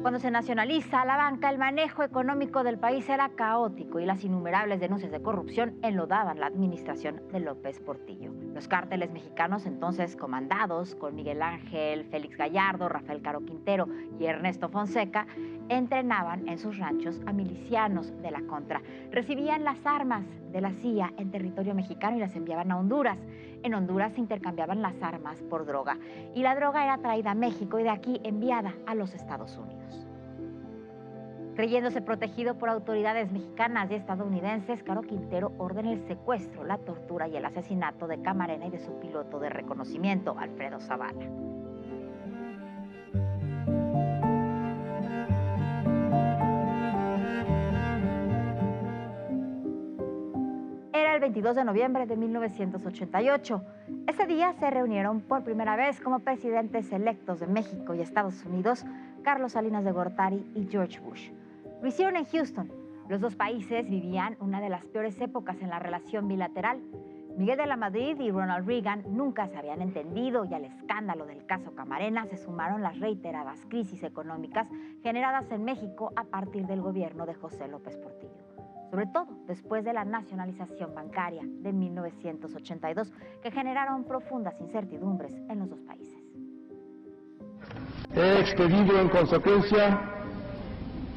Cuando se nacionaliza la banca, el manejo económico del país era caótico y las innumerables denuncias de corrupción enlodaban la administración de López Portillo. Los cárteles mexicanos, entonces comandados con Miguel Ángel, Félix Gallardo, Rafael Caro Quintero y Ernesto Fonseca, entrenaban en sus ranchos a milicianos de la Contra. Recibían las armas de la CIA en territorio mexicano y las enviaban a Honduras. En Honduras se intercambiaban las armas por droga y la droga era traída a México y de aquí enviada a los Estados Unidos. Creyéndose protegido por autoridades mexicanas y estadounidenses, Caro Quintero ordena el secuestro, la tortura y el asesinato de Camarena y de su piloto de reconocimiento, Alfredo Zavala. Era el 22 de noviembre de 1988. Ese día se reunieron por primera vez como presidentes electos de México y Estados Unidos, Carlos Salinas de Gortari y George Bush. Lo hicieron en Houston. Los dos países vivían una de las peores épocas en la relación bilateral. Miguel de la Madrid y Ronald Reagan nunca se habían entendido y al escándalo del caso Camarena se sumaron las reiteradas crisis económicas generadas en México a partir del gobierno de José López Portillo, sobre todo después de la nacionalización bancaria de 1982, que generaron profundas incertidumbres en los dos países. He expedido en consecuencia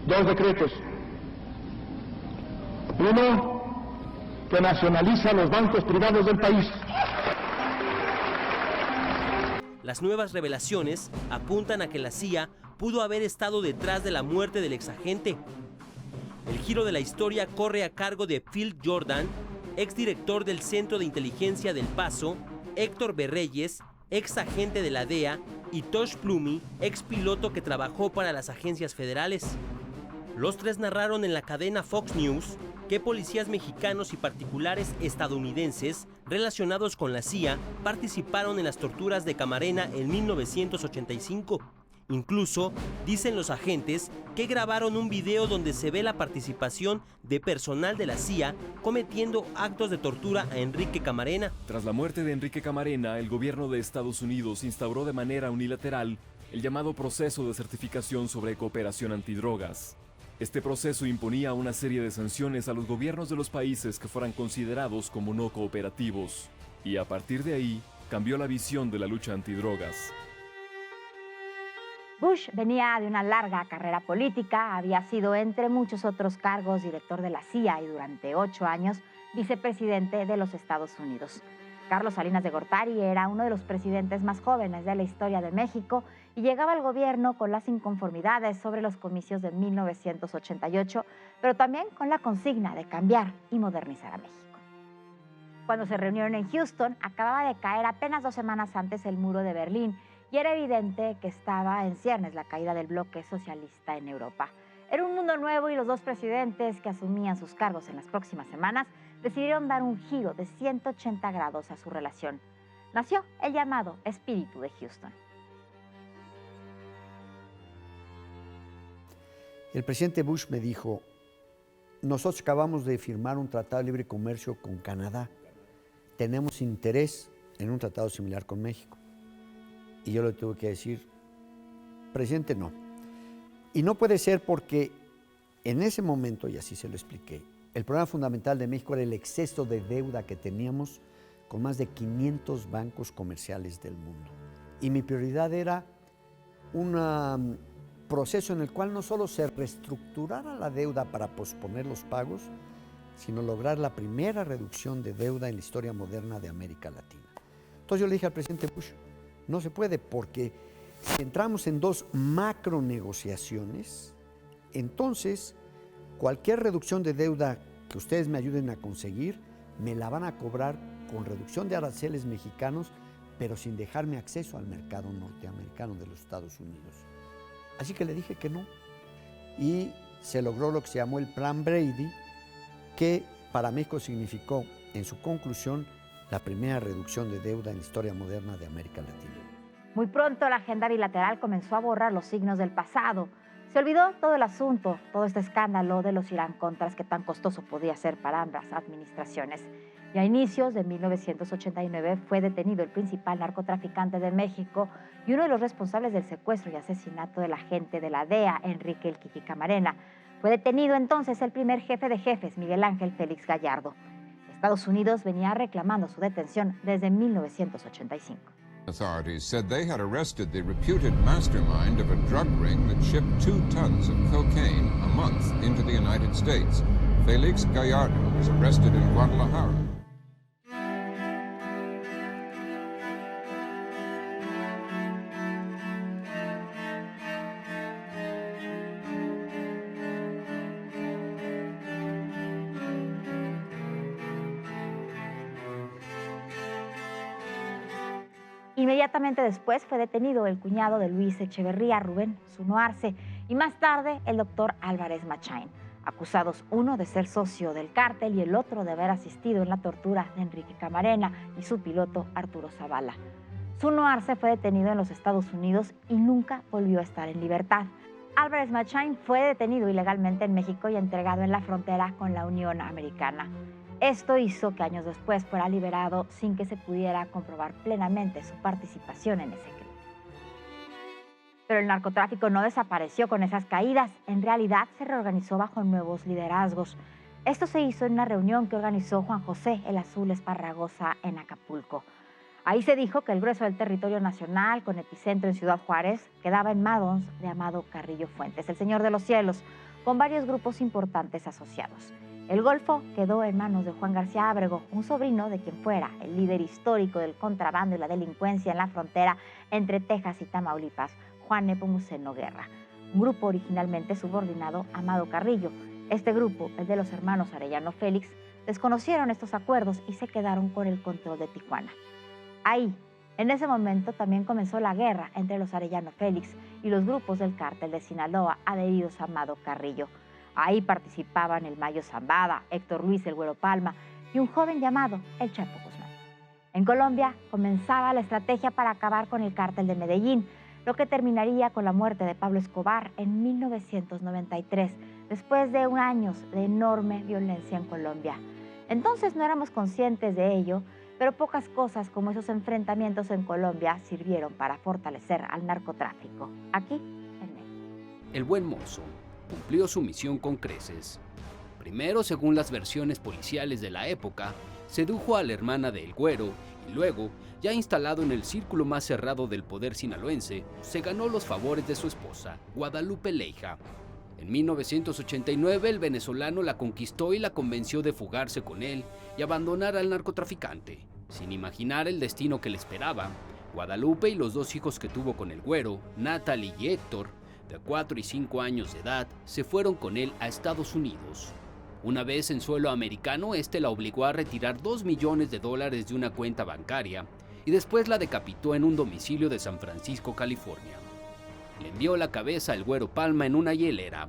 2 decretos. Uno, que nacionaliza los bancos privados del país. Las nuevas revelaciones apuntan a que la CIA pudo haber estado detrás de la muerte del exagente. El giro de la historia corre a cargo de Phil Jordan, exdirector del Centro de Inteligencia del Paso, Héctor Berreyes, exagente de la DEA, y Tosh Plumey, expiloto que trabajó para las agencias federales. Los tres narraron en la cadena Fox News que policías mexicanos y particulares estadounidenses relacionados con la CIA participaron en las torturas de Camarena en 1985. Incluso, dicen los agentes, que grabaron un video donde se ve la participación de personal de la CIA cometiendo actos de tortura a Enrique Camarena. Tras la muerte de Enrique Camarena, el gobierno de Estados Unidos instauró de manera unilateral el llamado proceso de certificación sobre cooperación antidrogas. Este proceso imponía una serie de sanciones a los gobiernos de los países que fueran considerados como no cooperativos. Y a partir de ahí, cambió la visión de la lucha antidrogas. Bush venía de una larga carrera política, había sido, entre muchos otros cargos, director de la CIA y durante 8 años vicepresidente de los Estados Unidos. Carlos Salinas de Gortari era uno de los presidentes más jóvenes de la historia de México y llegaba al gobierno con las inconformidades sobre los comicios de 1988, pero también con la consigna de cambiar y modernizar a México. Cuando se reunieron en Houston, acababa de caer apenas 2 semanas antes el muro de Berlín y era evidente que estaba en ciernes la caída del bloque socialista en Europa. Era un mundo nuevo y los dos presidentes que asumían sus cargos en las próximas semanas decidieron dar un giro de 180 grados a su relación. Nació el llamado Espíritu de Houston. El presidente Bush me dijo, nosotros acabamos de firmar un tratado de libre comercio con Canadá. Tenemos interés en un tratado similar con México. Y yo le tuve que decir, presidente, no. Y no puede ser porque en ese momento, y así se lo expliqué, el problema fundamental de México era el exceso de deuda que teníamos con más de 500 bancos comerciales del mundo. Y mi prioridad era un proceso en el cual no solo se reestructurara la deuda para posponer los pagos, sino lograr la primera reducción de deuda en la historia moderna de América Latina. Entonces yo le dije al presidente Bush, no se puede porque si entramos en 2 macro negociaciones, entonces cualquier reducción de deuda que ustedes me ayuden a conseguir, me la van a cobrar con reducción de aranceles mexicanos, pero sin dejarme acceso al mercado norteamericano de los Estados Unidos. Así que le dije que no. Y se logró lo que se llamó el Plan Brady, que para México significó, en su conclusión, la primera reducción de deuda en la historia moderna de América Latina. Muy pronto la agenda bilateral comenzó a borrar los signos del pasado. Se olvidó todo el asunto, todo este escándalo de los Irán-Contras que tan costoso podía ser para ambas administraciones. Y a inicios de 1989 fue detenido el principal narcotraficante de México y uno de los responsables del secuestro y asesinato del agente de la DEA, Enrique El Kiki Camarena. Fue detenido entonces el primer jefe de jefes, Miguel Ángel Félix Gallardo. Estados Unidos venía reclamando su detención desde 1985. Authorities said they had arrested the reputed mastermind of a drug ring that shipped 2 tons of cocaine a month into the United States. Félix Gallardo was arrested in Guadalajara. Inmediatamente después fue detenido el cuñado de Luis Echeverría, Rubén Zuno Arce, y más tarde el doctor Álvarez Machain, acusados uno de ser socio del cártel y el otro de haber asistido en la tortura de Enrique Camarena y su piloto Arturo Zavala. Zuno Arce fue detenido en los Estados Unidos y nunca volvió a estar en libertad. Álvarez Machain fue detenido ilegalmente en México y entregado en la frontera con la Unión Americana. Esto hizo que años después fuera liberado sin que se pudiera comprobar plenamente su participación en ese crimen. Pero el narcotráfico no desapareció con esas caídas, en realidad se reorganizó bajo nuevos liderazgos. Esto se hizo en una reunión que organizó Juan José El Azul Esparragosa en Acapulco. Ahí se dijo que el grueso del territorio nacional, con epicentro en Ciudad Juárez, quedaba en manos de Amado Carrillo Fuentes, el Señor de los Cielos, con varios grupos importantes asociados. El Golfo quedó en manos de Juan García Ábrego, un sobrino de quien fuera el líder histórico del contrabando y la delincuencia en la frontera entre Texas y Tamaulipas, Juan Nepomuceno Guerra, un grupo originalmente subordinado a Amado Carrillo. Este grupo, el de los hermanos Arellano Félix, desconocieron estos acuerdos y se quedaron con el control de Tijuana. Ahí, en ese momento, también comenzó la guerra entre los Arellano Félix y los grupos del cártel de Sinaloa adheridos a Amado Carrillo. Ahí participaban el Mayo Zambada, Héctor Luis el Güero Palma y un joven llamado el Chapo Guzmán. En Colombia comenzaba la estrategia para acabar con el cártel de Medellín, lo que terminaría con la muerte de Pablo Escobar en 1993, después de años de enorme violencia en Colombia. Entonces no éramos conscientes de ello, pero pocas cosas como esos enfrentamientos en Colombia sirvieron para fortalecer al narcotráfico aquí en México. El Buen Mozo cumplió su misión con creces. Primero, según las versiones policiales de la época, sedujo a la hermana de El Güero y luego, ya instalado en el círculo más cerrado del poder sinaloense, se ganó los favores de su esposa, Guadalupe Leija. En 1989, el venezolano la conquistó y la convenció de fugarse con él y abandonar al narcotraficante. Sin imaginar el destino que le esperaba, Guadalupe y los 2 hijos que tuvo con El Güero, Natalie y Héctor, de 4 y 5 años de edad, se fueron con él a Estados Unidos. Una vez en suelo americano, este la obligó a retirar $2 millones de una cuenta bancaria y después la decapitó en un domicilio de San Francisco, California. Le envió la cabeza al Güero Palma en una hielera.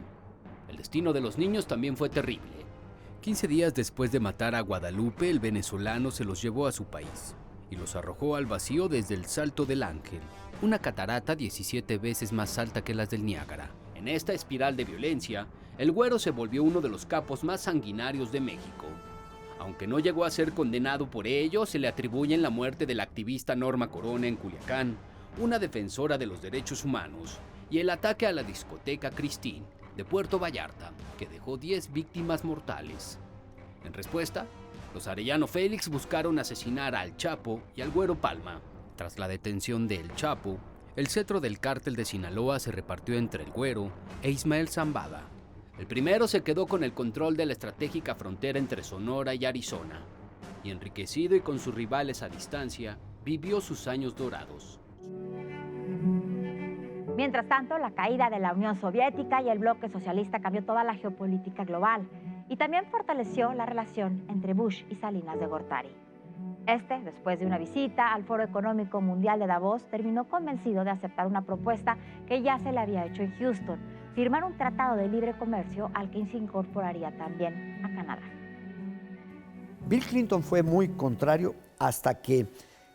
El destino de los niños también fue terrible. 15 días después de matar a Guadalupe, el venezolano se los llevó a su país y los arrojó al vacío desde el Salto del Ángel, una catarata 17 veces más alta que las del Niágara. En esta espiral de violencia, el Güero se volvió uno de los capos más sanguinarios de México. Aunque no llegó a ser condenado por ello, se le atribuyen la muerte de la activista Norma Corona en Culiacán, una defensora de los derechos humanos, y el ataque a la discoteca Christine de Puerto Vallarta, que dejó 10 víctimas mortales. En respuesta, los Arellano Félix buscaron asesinar al Chapo y al Güero Palma. Tras la detención del Chapo, el cetro del cártel de Sinaloa se repartió entre el Güero e Ismael Zambada. El primero se quedó con el control de la estratégica frontera entre Sonora y Arizona, y enriquecido y con sus rivales a distancia, vivió sus años dorados. Mientras tanto, la caída de la Unión Soviética y el bloque socialista cambió toda la geopolítica global y también fortaleció la relación entre Bush y Salinas de Gortari. Este, después de una visita al Foro Económico Mundial de Davos, terminó convencido de aceptar una propuesta que ya se le había hecho en Houston, firmar un tratado de libre comercio al que se incorporaría también a Canadá. Bill Clinton fue muy contrario hasta que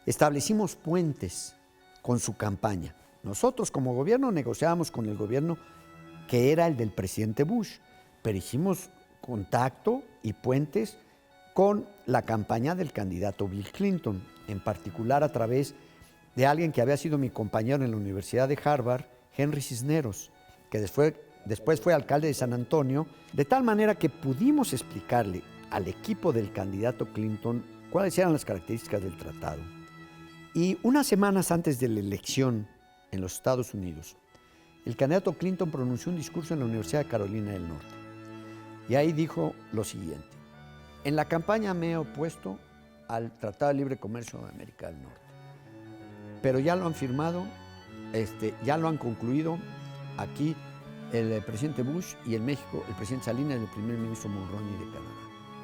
establecimos puentes con su campaña. Nosotros como gobierno negociábamos con el gobierno que era el del presidente Bush, pero hicimos contacto y puentes con la campaña del candidato Bill Clinton, en particular a través de alguien que había sido mi compañero en la Universidad de Harvard, Henry Cisneros, que después fue alcalde de San Antonio, de tal manera que pudimos explicarle al equipo del candidato Clinton cuáles eran las características del tratado. Y unas semanas antes de la elección en los Estados Unidos, el candidato Clinton pronunció un discurso en la Universidad de Carolina del Norte. Y ahí dijo lo siguiente: en la campaña me he opuesto al Tratado de Libre Comercio de América del Norte, pero ya lo han firmado, ya lo han concluido aquí el presidente Bush y en México el presidente Salinas y el primer ministro Mulroney de Canadá.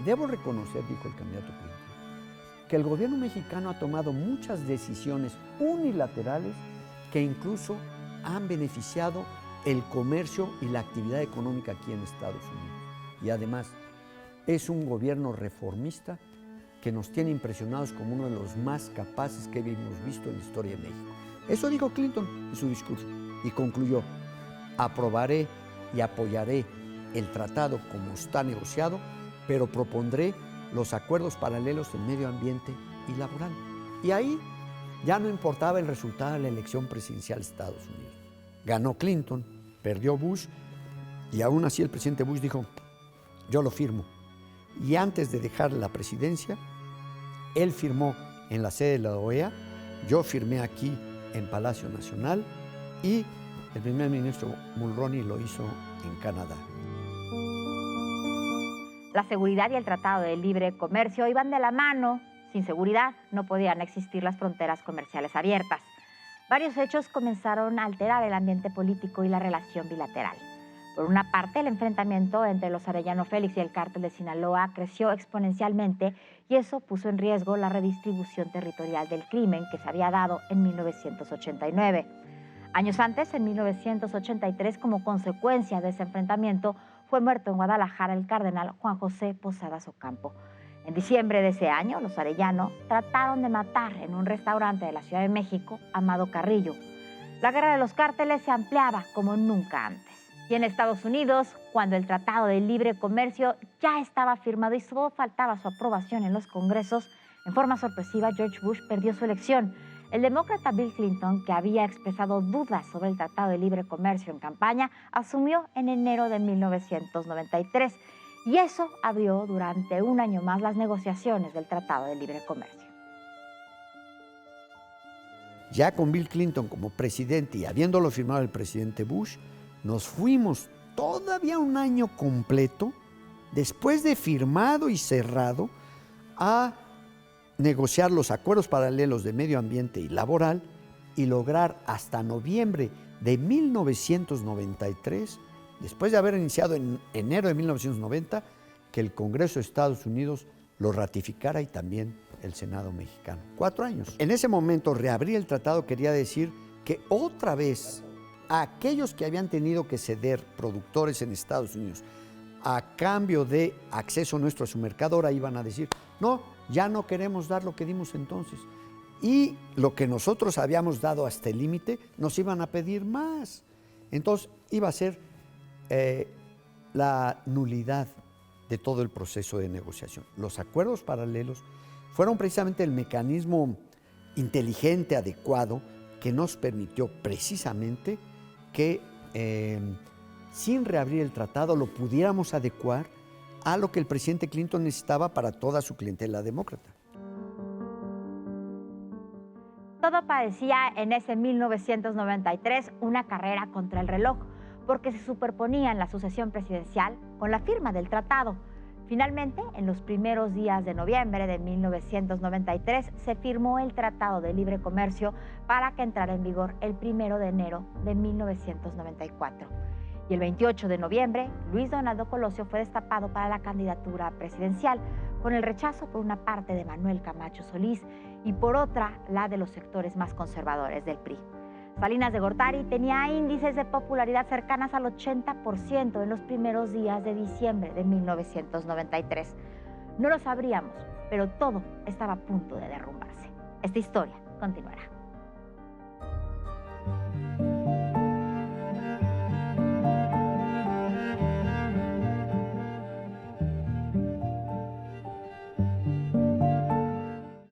Debo reconocer, dijo el candidato Clinton, que el gobierno mexicano ha tomado muchas decisiones unilaterales que incluso han beneficiado el comercio y la actividad económica aquí en Estados Unidos. Y además, es un gobierno reformista que nos tiene impresionados como uno de los más capaces que hemos visto en la historia de México. Eso dijo Clinton en su discurso y concluyó: aprobaré y apoyaré el tratado como está negociado, pero propondré los acuerdos paralelos en medio ambiente y laboral. Y ahí ya no importaba el resultado de la elección presidencial de Estados Unidos. Ganó Clinton, perdió Bush, y aún así el presidente Bush dijo: yo lo firmo. Y antes de dejar la presidencia, él firmó en la sede de la OEA, yo firmé aquí en Palacio Nacional y el primer ministro Mulroney lo hizo en Canadá. La seguridad y el Tratado de Libre Comercio iban de la mano. Sin seguridad no podían existir las fronteras comerciales abiertas. Varios hechos comenzaron a alterar el ambiente político y la relación bilateral. Por una parte, el enfrentamiento entre los Arellano Félix y el cártel de Sinaloa creció exponencialmente y eso puso en riesgo la redistribución territorial del crimen que se había dado en 1989. Años antes, en 1983, como consecuencia de ese enfrentamiento, fue muerto en Guadalajara el cardenal Juan José Posadas Ocampo. En diciembre de ese año, los Arellano trataron de matar en un restaurante de la Ciudad de México a Amado Carrillo. La guerra de los cárteles se ampliaba como nunca antes. Y en Estados Unidos, cuando el Tratado de Libre Comercio ya estaba firmado y solo faltaba su aprobación en los congresos, en forma sorpresiva George Bush perdió su elección. El demócrata Bill Clinton, que había expresado dudas sobre el Tratado de Libre Comercio en campaña, asumió en enero de 1993 y eso abrió durante un año más las negociaciones del Tratado de Libre Comercio. Ya con Bill Clinton como presidente y habiéndolo firmado el presidente Bush, nos fuimos todavía un año completo, después de firmado y cerrado, a negociar los acuerdos paralelos de medio ambiente y laboral y lograr hasta noviembre de 1993, después de haber iniciado en enero de 1990, que el Congreso de Estados Unidos lo ratificara y también el Senado mexicano. 4 años. En ese momento, reabrir el tratado quería decir que otra vez aquellos que habían tenido que ceder productores en Estados Unidos a cambio de acceso nuestro a su mercado, ahora iban a decir: no, ya no queremos dar lo que dimos entonces. Y lo que nosotros habíamos dado hasta el límite, nos iban a pedir más. Entonces iba a ser la nulidad de todo el proceso de negociación. Los acuerdos paralelos fueron precisamente el mecanismo inteligente, adecuado, que nos permitió precisamente que sin reabrir el tratado lo pudiéramos adecuar a lo que el presidente Clinton necesitaba para toda su clientela demócrata. Todo parecía en ese 1993 una carrera contra el reloj, porque se superponían la sucesión presidencial con la firma del tratado. Finalmente, en los primeros días de noviembre de 1993, se firmó el Tratado de Libre Comercio para que entrara en vigor el 1 de enero de 1994. Y el 28 de noviembre, Luis Donaldo Colosio fue destapado para la candidatura presidencial, con el rechazo por una parte de Manuel Camacho Solís y por otra la de los sectores más conservadores del PRI. Salinas de Gortari tenía índices de popularidad cercanas al 80% en los primeros días de diciembre de 1993. No lo sabríamos, pero todo estaba a punto de derrumbarse. Esta historia continuará.